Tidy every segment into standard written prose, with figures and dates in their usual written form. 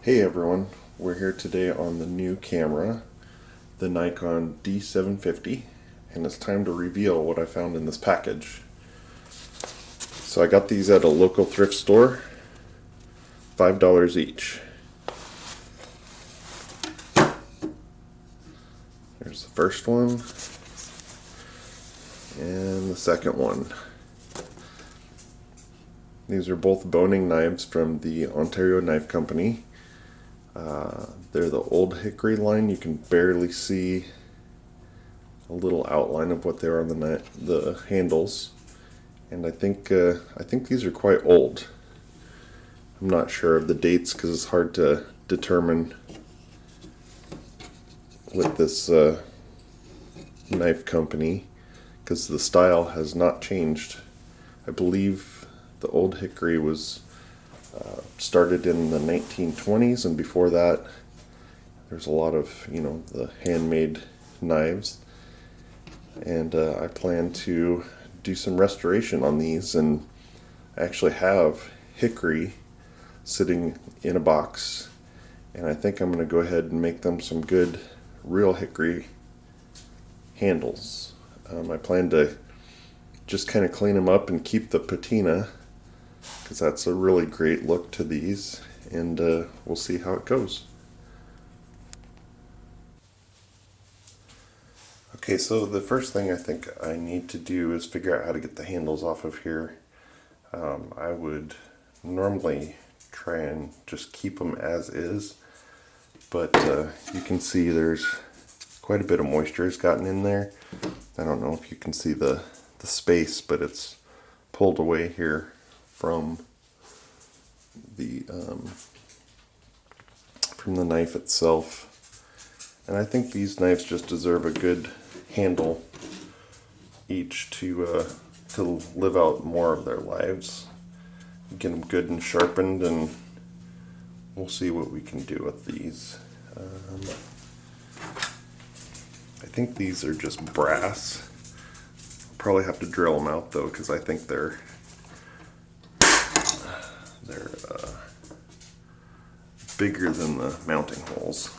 Hey everyone, we're here today on the new camera, the Nikon D750, and it's time to reveal what I found in this package. So I got these at a local thrift store, $5 each. There's the first one, and the second one. These are both boning knives from the Ontario Knife Company. They're the Old Hickory line. You can barely see a little outline of what they are on the handles, and I think these are quite old. I'm not sure of the dates because it's hard to determine with this knife company because the style has not changed. I believe the Old Hickory was started in the 1920s, and before that there's a lot of the handmade knives, and I plan to do some restoration on these, and I actually have hickory sitting in a box, and I think I'm going to go ahead and make them some good real hickory handles. I plan to just kind of clean them up and keep the patina because that's a really great look to these, and we'll see how it goes. Okay, so the first thing I think I need to do is figure out how to get the handles off of here. I would normally try and just keep them as is, but you can see there's quite a bit of moisture has gotten in there. I don't know if you can see the space, but it's pulled away here from the knife itself, and I think these knives just deserve a good handle each to live out more of their lives. Get them good and sharpened, and we'll see what we can do with these. I think these are just brass. I'll probably have to drill them out though, because I think they're bigger than the mounting holes.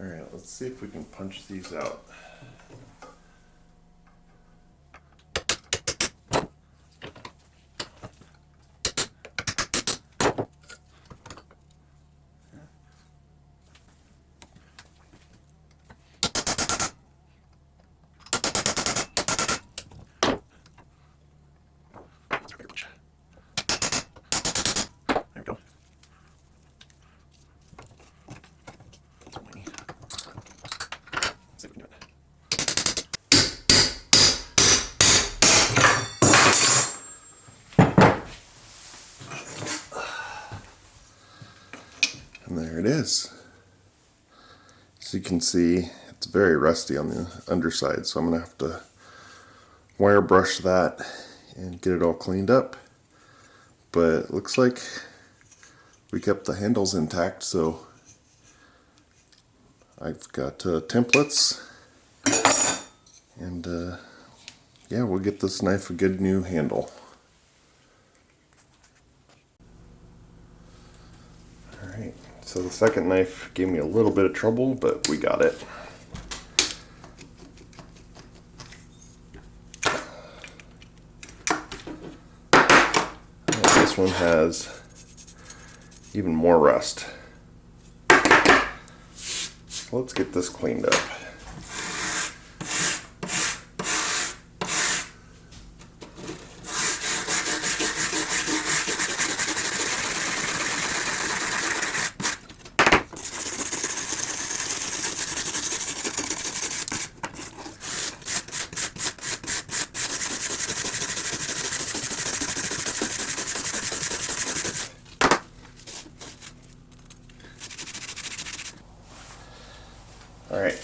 Alright, let's see if we can punch these out. There we go. And there it is. So you can see it's very rusty on the underside, so I'm going to have to wire brush that and get it all cleaned up. But it looks like we kept the handles intact, so I've got templates, and yeah, we'll get this knife a good new handle. Alright, so the second knife gave me a little bit of trouble, but we got it. This one has even more rust. So let's get this cleaned up.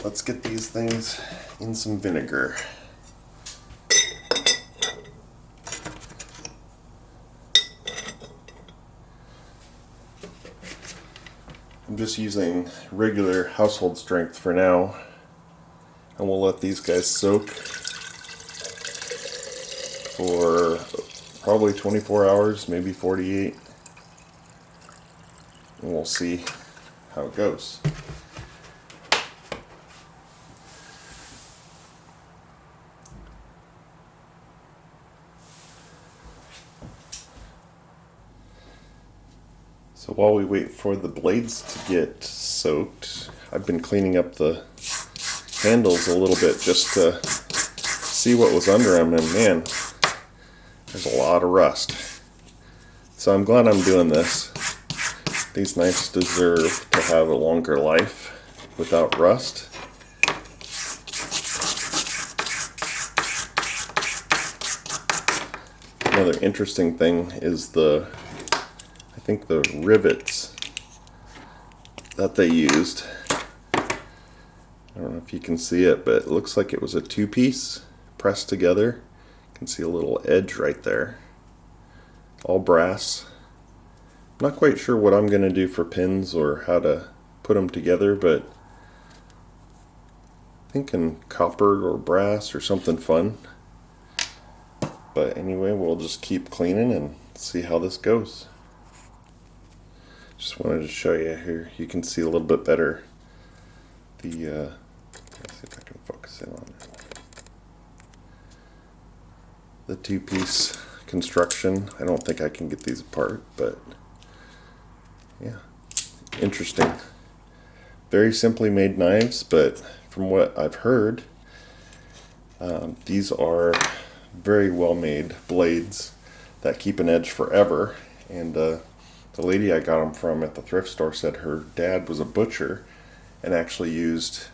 let's get these things in some vinegar. I'm just using regular household strength for now, and we'll let these guys soak for probably 24 hours, maybe 48, and we'll see how it goes. So while we wait for the blades to get soaked, I've been cleaning up the handles a little bit just to see what was under them, and man, there's a lot of rust. So I'm glad I'm doing this. These knives deserve to have a longer life without rust. Another interesting thing is I think the rivets that they used. I don't know if you can see it, but it looks like it was a two-piece pressed together. You can see a little edge right there. All brass. I'm not quite sure what I'm going to do for pins or how to put them together, but I'm thinking copper or brass or something fun. But anyway, we'll just keep cleaning and see how this goes. Just wanted to show you here. You can see a little bit better let's see if I can focus in on it. The two-piece construction. I don't think I can get these apart, but yeah, interesting. Very simply made knives, but from what I've heard, these are very well made blades that keep an edge forever. And the lady I got them from at the thrift store said her dad was a butcher and actually used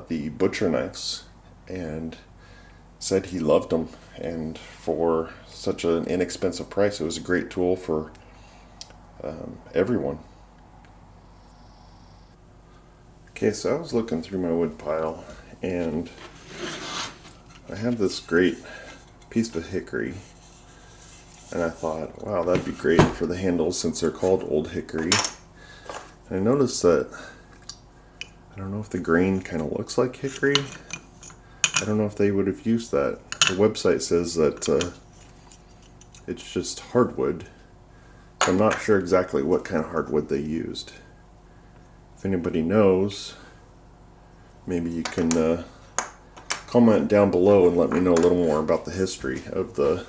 the butcher knives, and said he loved them, and for such an inexpensive price it was a great tool for everyone. Okay, so I was looking through my wood pile and I have this great piece of hickory, and I thought, wow, that'd be great for the handles since they're called Old Hickory. And I noticed that, I don't know if the grain kind of looks like hickory. I don't know if they would have used that. The website says that it's just hardwood. I'm not sure exactly what kind of hardwood they used. If anybody knows, maybe you can comment down below and let me know a little more about the history of the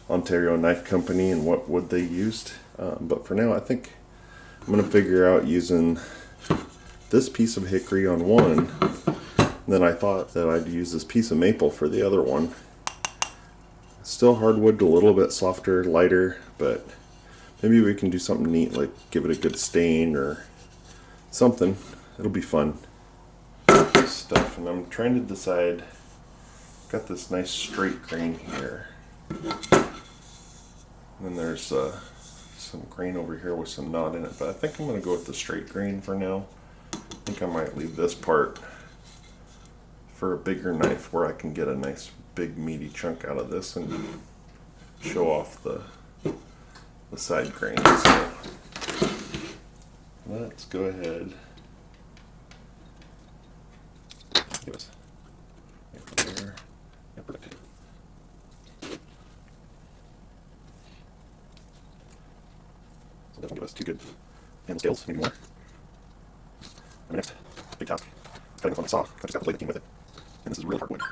Ontario Knife Company and what wood they used. But for now, I think I'm going to figure out using this piece of hickory on one. And then I thought that I'd use this piece of maple for the other one. Still hardwood, a little bit softer, lighter, but maybe we can do something neat, like give it a good stain or something. It'll be fun. Stuff, and I'm trying to decide. Got this nice straight grain here. And then there's some grain over here with some knot in it, but I think I'm going to go with the straight grain for now. I think I might leave this part for a bigger knife where I can get a nice big meaty chunk out of this and show off the side grain. So let's go ahead. Give us there. Yeah, perfect. So definitely give us two good hand scales anymore. My next big task is cutting this on the saw. I just got the blade that came with it, and this is real hardwood.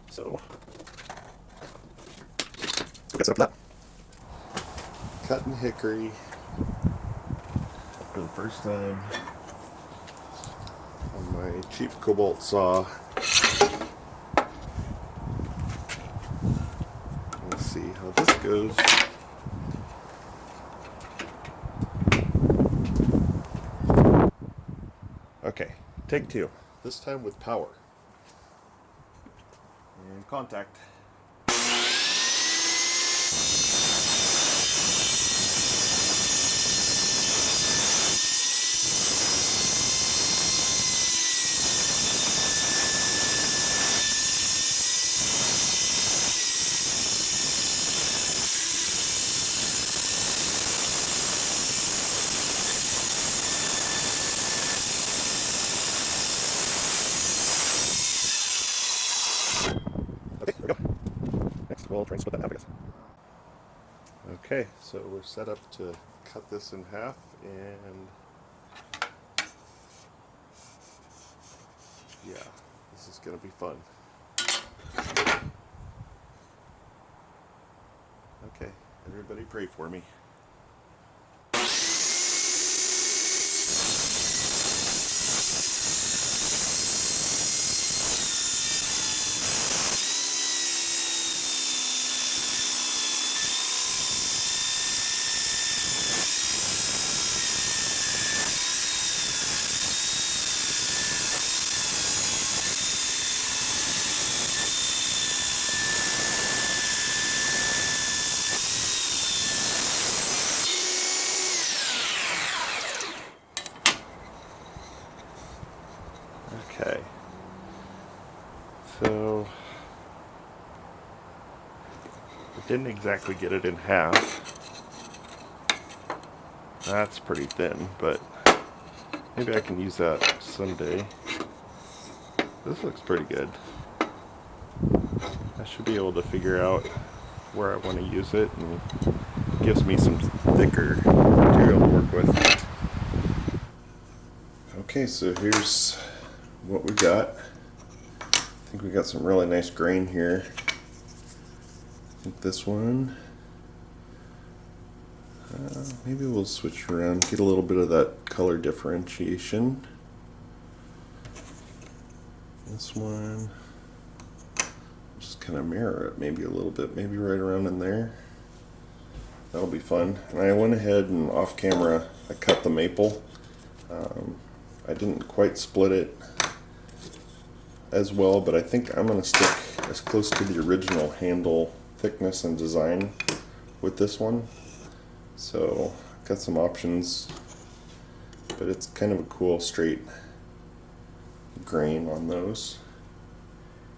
So get set up for that. Cutting hickory for the first time on my cheap Cobalt saw. Let's see how this goes. Okay, take two. This time with power. And contact. we'll try and split that in half, I guess. Okay, so we're set up to cut this in half, and yeah, this is gonna be fun. Okay, everybody pray for me. Okay, so I didn't exactly get it in half. That's pretty thin, but maybe I can use that someday. This looks pretty good. I should be able to figure out where I want to use it, and gives me some thicker material to work with. Okay, so here's what we got. I think we got some really nice grain here. I think this one, maybe we'll switch around, get a little bit of that color differentiation. This one, just kind of mirror it maybe a little bit, maybe right around in there. That'll be fun. And I went ahead and off camera, I cut the maple. I didn't quite split it as well, but I think I'm going to stick as close to the original handle thickness and design with this one. So I've got some options, but it's kind of a cool straight grain on those.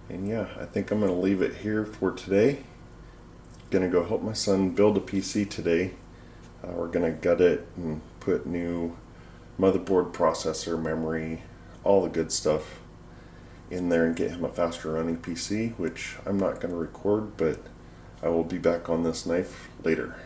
And yeah, I think I'm going to leave it here for today. Gonna go help my son build a PC today. We're gonna gut it and put new motherboard, processor, memory, all the good stuff in there and get him a faster running PC, which I'm not gonna record, but I will be back on this knife later.